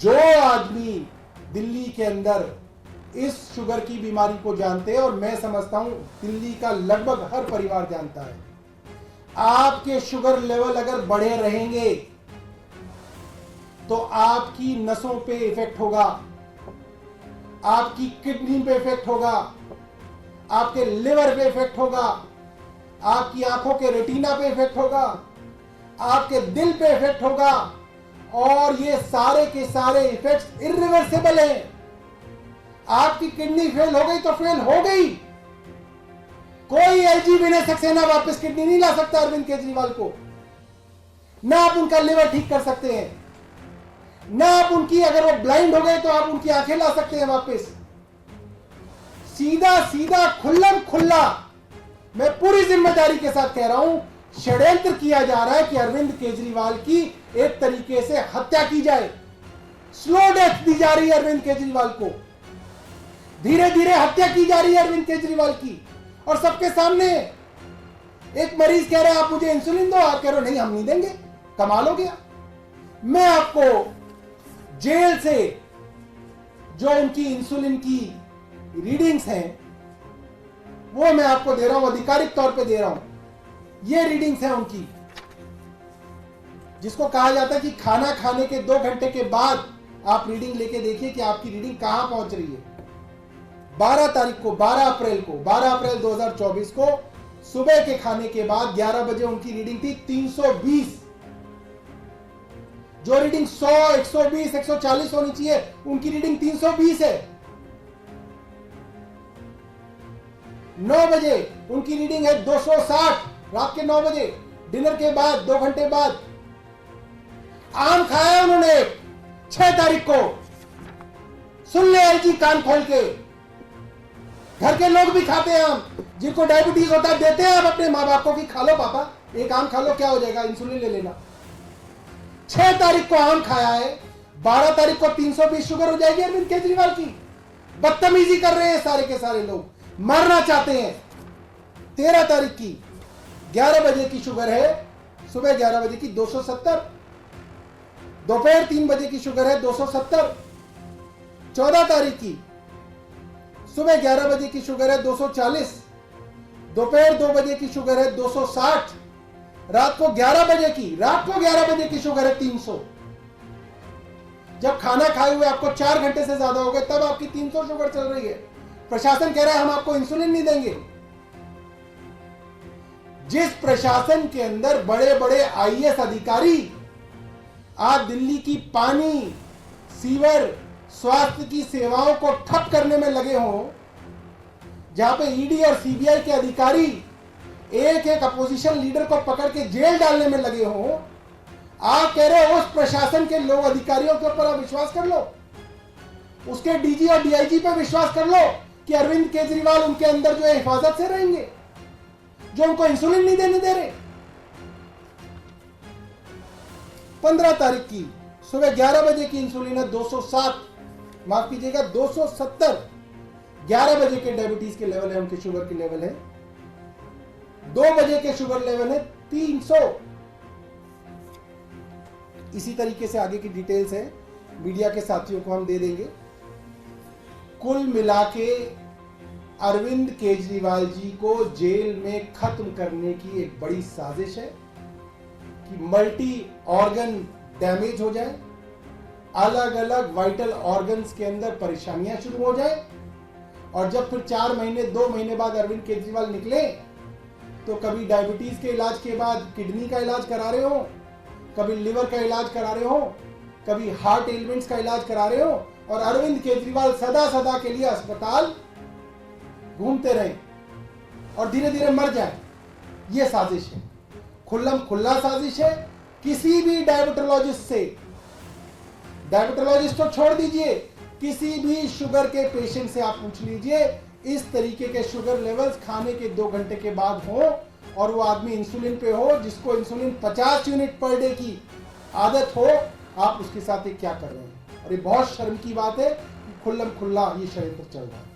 जो आदमी दिल्ली के अंदर इस शुगर की बीमारी को जानते हैं, और मैं समझता हूं दिल्ली का लगभग हर परिवार जानता है, आपके शुगर लेवल अगर बढ़े रहेंगे तो आपकी नसों पे इफेक्ट होगा, आपकी किडनी पे इफेक्ट होगा, आपके लिवर पे इफेक्ट होगा, आपकी आंखों के रेटिना पे इफेक्ट होगा, आपके दिल पे इफेक्ट होगा, और ये सारे के सारे इफेक्ट्स इरिवर्सिबल हैं। आपकी किडनी फेल हो गई तो फेल हो गई, कोई एलजी विनय सक्सेना वापस किडनी नहीं ला सकता अरविंद केजरीवाल को। ना आप उनका लिवर ठीक कर सकते हैं, ना आप उनकी, अगर वो ब्लाइंड हो गए तो आप उनकी आंखें ला सकते हैं वापस। सीधा सीधा खुल्लम खुल्ला मैं पूरी जिम्मेदारी के साथ कह रहा हूं, षड्यंत्र किया जा रहा है कि अरविंद केजरीवाल की एक तरीके से हत्या की जाए। स्लो डेथ दी जा रही है अरविंद केजरीवाल को, धीरे धीरे हत्या की जा रही है अरविंद केजरीवाल की, और सबके सामने। एक मरीज कह रहा है आप मुझे इंसुलिन दो, आप कह रहे हो नहीं हम नहीं देंगे, कमाल हो गया। मैं आपको जेल से जो उनकी इंसुलिन की रीडिंग्स हैं वो मैं आपको दे रहा हूं, आधिकारिक तौर पे दे रहा हूं। ये रीडिंग्स हैं उनकी, जिसको कहा जाता है कि खाना खाने के 2 घंटे के बाद आप रीडिंग लेके देखिए कि आपकी रीडिंग कहां पहुंच रही है। 12 तारीख को, 12 अप्रैल 2024 को सुबह के खाने के बाद 11 बजे उनकी रीडिंग थी 320। जो रीडिंग 100, 120, 140 होनी चाहिए, उनकी रीडिंग 320 है। 9 बजे उनकी रीडिंग है 260, रात के 9 बजे, डिनर के बाद 2 घंटे बाद। आम खाया उन्होंने 6 तारीख को, सुन ले एलजी कान खोल के, घर के लोग भी खाते हैं आम, जिनको डायबिटीज होता है देते हैं आप अपने माँ बाप को कि खा लो पापा, एक आम खा लो, क्या हो जाएगा, इंसुलिन ले लेना। 6 तारीख को आम खाया है, 12 तारीख को 320 शुगर हो जाएगी अरविंद केजरीवाल की। बदतमीजी कर रहे हैं सारे के सारे लोग, मरना चाहते हैं। 13 तारीख की 11 बजे की शुगर है, सुबह 11 बजे की 270, दोपहर 3 बजे की शुगर है 270। 14 तारीख की सुबह 11 बजे की शुगर है 240, दोपहर 2 बजे की शुगर है 260, रात को 11 बजे की शुगर है 300। जब खाना खाए हुए आपको 4 घंटे से ज्यादा हो गए तब आपकी 300 शुगर चल रही है। प्रशासन कह रहा है हम आपको इंसुलिन नहीं देंगे। जिस प्रशासन के अंदर बड़े बड़े आईएएस अधिकारी आज दिल्ली की पानी, सीवर, स्वास्थ्य की सेवाओं को ठप करने में लगे हों, जहां पे ईडी और सीबीआई के अधिकारी एक एक अपोजिशन लीडर को पकड़ के जेल डालने में लगे हों, आप कह रहे हो उस प्रशासन के लोग, अधिकारियों के ऊपर आप विश्वास कर लो, उसके डीजी और डीआईजी पे विश्वास कर लो कि अरविंद केजरीवाल उनके अंदर जो है हिफाजत से रहेंगे, जो उनको इंसुलिन नहीं देने दे रहे। 15 तारीख की सुबह 11 बजे की इंसुलिन है 260, माफ कीजिएगा 270। 11 बजे के डायबिटीज के लेवल है, उनके शुगर के लेवल है। 2 बजे के शुगर लेवल है 300। इसी तरीके से आगे की डिटेल्स है, मीडिया के साथियों को हम दे देंगे। कुल मिला के अरविंद केजरीवाल जी को जेल में खत्म करने की एक बड़ी साजिश है कि मल्टी ऑर्गन डैमेज हो जाए, अलग अलग वाइटल ऑर्गन्स के अंदर परेशानियां शुरू हो जाए, और जब फिर 4 महीने 2 महीने बाद अरविंद केजरीवाल निकले तो कभी डायबिटीज के इलाज के बाद किडनी का इलाज करा रहे हो, कभी लिवर का इलाज करा रहे हो, कभी हार्ट एलिमेंट्स का इलाज करा रहे हो, और अरविंद केजरीवाल सदा सदा के लिए अस्पताल घूमते रहे और धीरे धीरे मर जाए। यह साजिश है, खुल्लम खुल्ला साजिश है। किसी भी डायबिटोलॉजिस्ट से, डायबिटोलॉजिस्ट को छोड़ दीजिए, किसी भी शुगर के पेशेंट से आप पूछ लीजिए, इस तरीके के शुगर लेवल्स खाने के 2 घंटे के बाद हो और वो आदमी इंसुलिन पे हो, जिसको इंसुलिन 50 यूनिट पर डे की आदत हो, आप उसके साथ क्या कर रहे हैं। और ये बहुत शर्म की बात है कि खुल्लम खुल्ला ये षड्यंत्र चल रहा है।